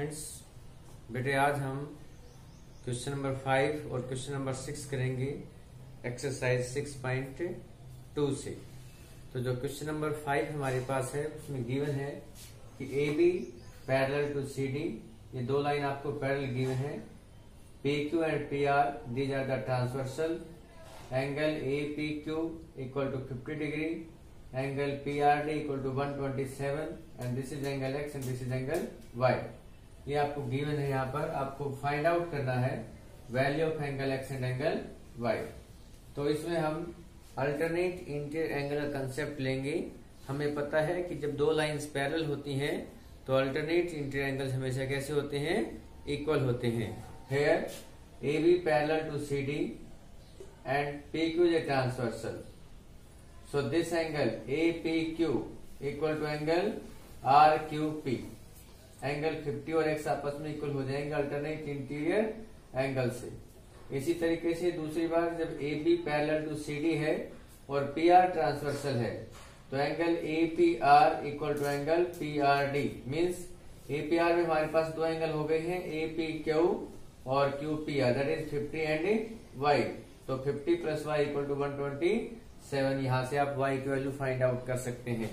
Students, बेटे आज हम क्वेश्चन नंबर 5 और क्वेश्चन नंबर 6 करेंगे एक्सरसाइज 6.2 से। तो जो क्वेश्चन नंबर 5 हमारे पास है उसमें गिवन है कि A B parallel to C D, ये दो लाइन आपको पैरेलल गिवन है। P Q and P R these are the transversal, angle A P Q equal to 50 degree, angle P R D equal to 127 and this is angle X and this is angle Y. ये आपको given है। यहाँ पर आपको find out करना है value of angle X and angle Y. तो इसमें हम अल्टरनेट इंटीरियर एंगल का कंसेप्ट लेंगे। हमें पता है कि जब दो लाइंस पैरेलल होती हैं तो अल्टरनेट इंटीरियर एंगल्स हमेशा कैसे होते हैं? इक्वल होते हैं। Here A B parallel to C D and P Q is a transversal, so this angle APQ equal to angle RQP, angle 50 और x आपस में इक्वल हो जाएंगे अल्टरनेट इंटीरियर एंगल से। इसी तरीके से दूसरी बार जब AB पैरेलल टू CD है और PR ट्रांसवर्सल है तो angle APR equal to angle PRD, means APR में हमारे पास दो एंगल हो गए हैं APQ और QPR, that is 50 and Y। तो 50 प्लस Y इक्वल टू 127, यहां से आप y की वैल्यू फाइंड आउट कर सकते हैं।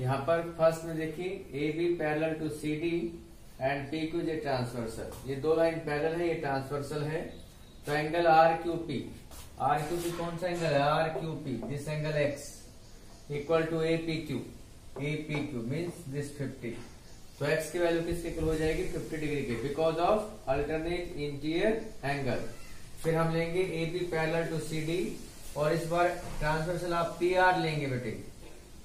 यहां पर फर्स्ट में देखिए A B parallel to C D and P Q जे ट्रांसवर्सल, ये दो लाइन पैरेलल है, ये ट्रांसवर्सल है। तो एंगल आर क्यू पी कौन सा एंगल है? R Q P, this angle X equal to A P Q means this 50। तो एक्स की वैल्यू किसके इक्वल हो जाएगी? 50 डिग्री के, because of alternate interior angle. फिर हम लेंगे A B parallel to C D और इस बार ट्रांसवर्सल आप पी आर लेंगे बेटे।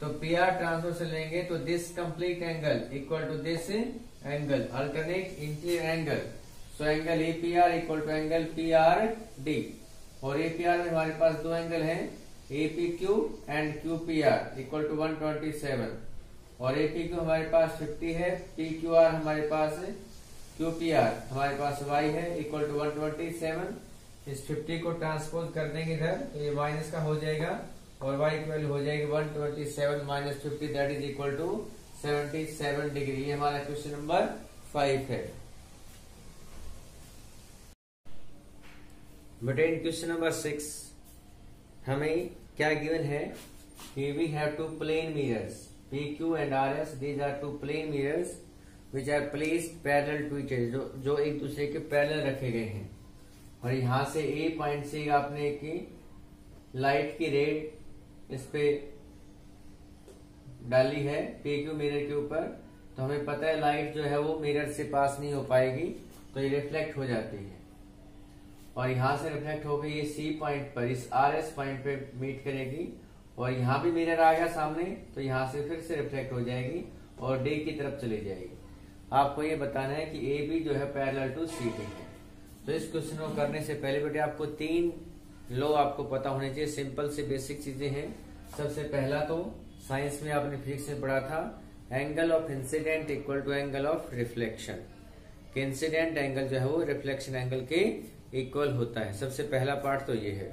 तो पी आर ट्रांसवर्सल लेंगे तो this complete angle equal to this angle alternate interior angle. So angle A P R equal to angle P R D. और ए पी आर में हमारे पास दो एंगल हैं A P Q and Q P R equal to 127 और A P Q हमारे पास 50 है, P Q R हमारे पास है, क्यू पी आर हमारे पास वाई है इक्वल टू 127। इस 50 को ट्रांसपोज कर देंगे इधर तो ये माइनस का हो जाएगा और y की वैल्यू हो जाएगी 127 minus 50, that is equal to 77 degree. ये हमारा क्वेश्चन नंबर 5 है। बट इन क्वेश्चन नंबर 6 हमें क्या गिवन है कि we have two plane mirrors PQ and RS, these are two plane mirrors which are placed parallel to each other, जो एक दूसरे के पैरेलल रखे गए हैं। और यहां से ए पॉइंट से आपने की लाइट की रेड इस पे डाली है PQ मिरर के ऊपर, तो हमें पता है लाइट जो है वो मिरर से पास नहीं हो पाएगी तो ये रिफ्लेक्ट हो जाती है। और यहां से रिफ्लेक्ट होकर ये C पॉइंट पर इस RS पॉइंट पे मीट करेगी और यहां भी मिरर आ गया सामने तो यहां से फिर से रिफ्लेक्ट हो जाएगी और D की तरफ चली जाएगी। आपको ये बताना है कि AB जो है पैरेलल टू CD है। तो इस क्वेश्चन को करने से पहले बेटे आपको 3 लॉ आपको पता होने चाहिए, सिंपल से बेसिक चीजें हैं। सबसे पहला तो साइंस में आपने फिजिक्स में पढ़ा था, angle of incident equal to angle of reflection, कि इंसिडेंट एंगल जो है वो रिफ्लेक्शन एंगल के इक्वल होता है। सबसे पहला पार्ट तो ये है।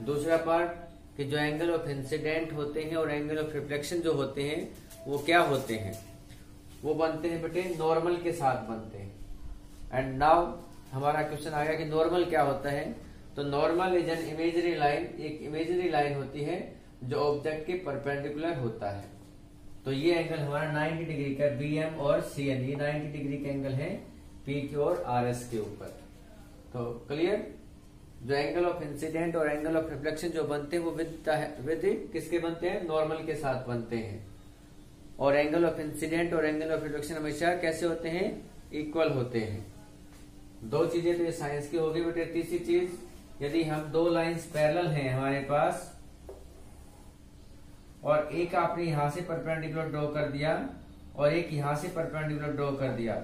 दूसरा पार्ट कि जो एंगल ऑफ इंसिडेंट होते हैं और एंगल ऑफ रिफ्लेक्शन जो होते हैं वो क्या होते हैं? वो बनते हैं बेटे नॉर्मल के साथ बनते हैं। एंड नाउ हमारा क्वेश्चन आएगा कि नॉर्मल क्या होता है। तो normal is an imagery line, एक इमेजरी लाइन होती है जो ऑब्जेक्ट के परपेंडिकुलर होता है। तो ये एंगल हमारा 90 डिग्री का BM और CN, ये 90 डिग्री के एंगल है PQ और RS के ऊपर। तो क्लियर? जो एंगल ऑफ इंसिडेंट और एंगल ऑफ रिफ्लेक्शन जो बनते हैं वो विद किसके बनते हैं? नॉर्मल के साथ बनते हैं। और एंगल ऑफ इंसिडेंट और एंगल ऑफ रिफ्लेक्शन हमेशा कैसे होते हैं? इक्वल होते हैं। दो चीजें तो ये साइंस की होगी बेटे। तीसरी चीज, यदि हम दो लाइंस पैरेलल हैं हमारे पास और एक आपने यहां से परपेंडिकुलर ड्रॉ कर दिया और एक यहां से परपेंडिकुलर ड्रॉ कर दिया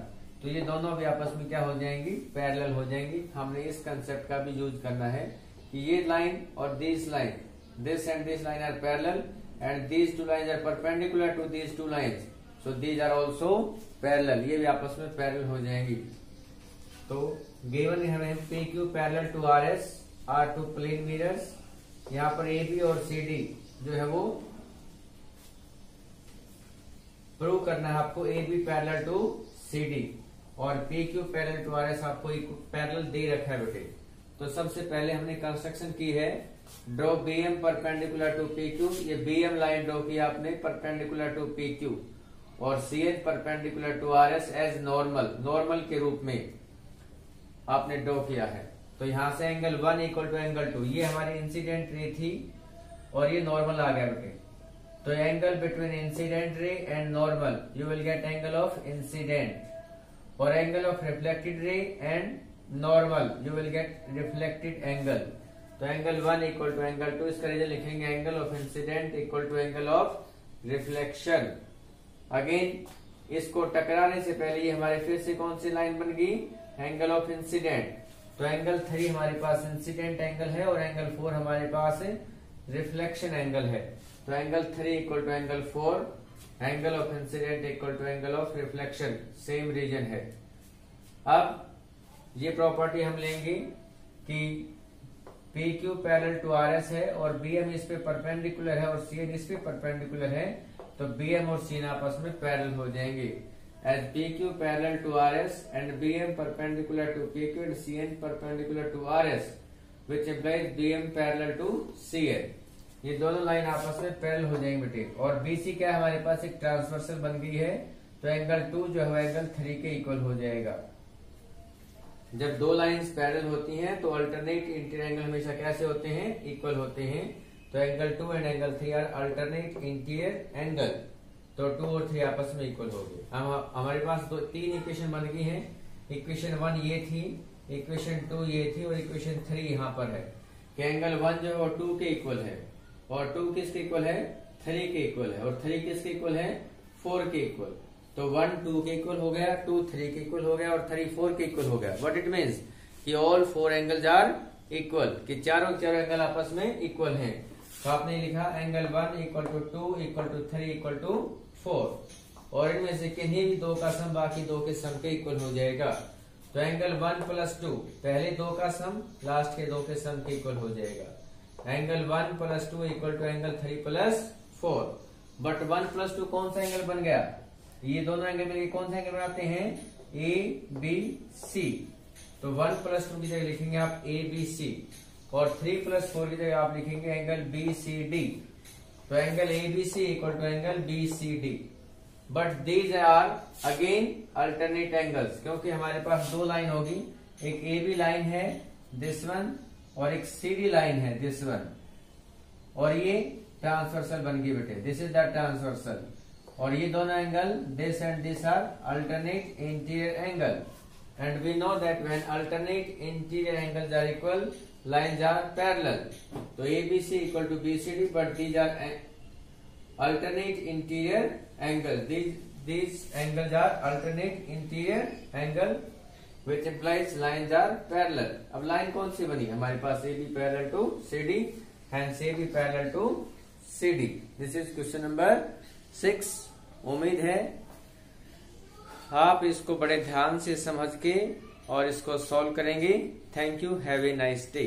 तो ये दोनों भी आपस में क्या हो जाएंगी? पैरेलल हो जाएंगी। हमने इस कंसेप्ट का भी यूज करना है कि ये लाइन और this line, this and this line are parallel and these two lines are perpendicular to these two lines, so these are also parallel, ये भी आपस में पैरेलल हो जाएंगी। तो गिवन है हमें PQ parallel to RS are two plane mirrors. यहाँ पर AB और CD जो है वो प्रूव करना है आपको, AB पैरेलल टू CD और PQ पैरेलल टू RS आपको पैरेलल दे रखा है बेटे। तो सबसे पहले हमने कंस्ट्रक्शन की है, draw BM perpendicular to PQ। ये BM लाइन ड्रॉ की आपने परपेंडिकुलर टू PQ और CN perpendicular to RS as normal के रूप में आपने ड्रॉ किया है। तो यहां से एंगल 1 इक्वल टू एंगल 2, ये हमारी इंसिडेंट रे थी और ये नॉर्मल आ गया बेटे। तो angle between incident ray and normal you will get angle of incident और angle of reflected ray and normal you will get reflected angle. तो एंगल 1 इक्वल टू एंगल 2, इसका रीजन लिखेंगे angle of incident equal to angle of reflection. Again इसको टकराने से पहले ये हमारे फिर से कौन सी लाइन बन गई, एंगल ऑफ इंसिडेंट। तो एंगल 3 हमारे पास इंसिडेंट एंगल है और एंगल 4 हमारे पास रिफ्लेक्शन एंगल है। तो angle 3 equal to angle 4, angle of incident equal to angle of reflection, same reason है। अब ये प्रॉपर्टी हम लेंगे कि PQ पैरेलल टू RS है और BM इस पे परपेंडिकुलर है और CN इस पे परपेंडिकुलर है, तो BM और CN आपस में पैरेलल हो जाएंगे। As PQ parallel to RS and BM perpendicular to PQ and CN perpendicular to RS which implies BM parallel to CN। ये दोनों लाइन आपस में पैरेलल हो जाएंगे बेटे। और BC क्या है, हमारे पास एक ट्रांसवर्सल बन गई है, तो एंगल 2 जो है एंगल 3 के इक्वल हो जाएगा। जब दो लाइंस पैरेलल होती हैं तो अल्टरनेट इंटीरियर एंगल हमेशा कैसे होते हैं, इक्वल होते हैं। तो angle 2 and angle 3 are alternate interior angle, तो 2 और 3 आपस में इक्वल हो गए। हमारे पास 3 इक्वेशन बन गई हैं। इक्वेशन 1 ये थी, इक्वेशन 2 ये थी और इक्वेशन 3 यहाँ पर है कि एंगल 1 जो है वो 2 के इक्वल है और 2 किसके इक्वल है, 3 के इक्वल है और 3 किसके इक्वल है, 4 के इक्वल। तो 1 2 के इक्वल हो गया, 2 3 के इक्वल हो गया और 3 4 के इक्वल हो गया। व्हाट इट मीन्स कि ऑल 4 एंगल्स आर इक्वल, कि चारों एंगल आपस में इक्वल हैं। तो आपने लिखा angle 1 equal to 2 equal to 3 equal to 4 और इनमें से किन्हीं भी 2 का सम बाकी 2 के सम के इक्वल हो जाएगा। तो एंगल 1 प्लस 2 पहले 2 का सम लास्ट के 2 के सम के इक्वल हो जाएगा। Angle 1 plus 2 equal to angle 3 plus 4। But 1 plus 2 कौन सा एंगल बन गया, ये दोनों एंगल मिलकर कौन सा एंगल बनाते हैं, ABC। तो 1 प्लस 2 की जगह लिखेंगे आप ABC और 3 प्लस 4 की जगह आप लिखेंगे एंगल BCD। तो angle ABC equal to angle BCD। But these are again alternate angles, क्योंकि हमारे पास 2 लाइन होगी, एक AB लाइन है दिस वन और एक CD लाइन है दिस वन, और ये ट्रांसवर्सल बन गई बेटे, दिस इज द ट्रांसवर्सल। और ये दोनों angle this and this are alternate interior angle and we know that when alternate interior angles are equal lines are parallel. तो ABC equal to BCD but these are alternate interior angle, these angles are alternate interior angle which implies lines are parallel। अब line कौन सी बनी हमारे पास, AB parallel to CD and AB parallel to CD। This is question number 6। उम्मीद है आप इसको बड़े ध्यान से समझ के और इसको सॉल्व करेंगे। Thank you, have a nice day.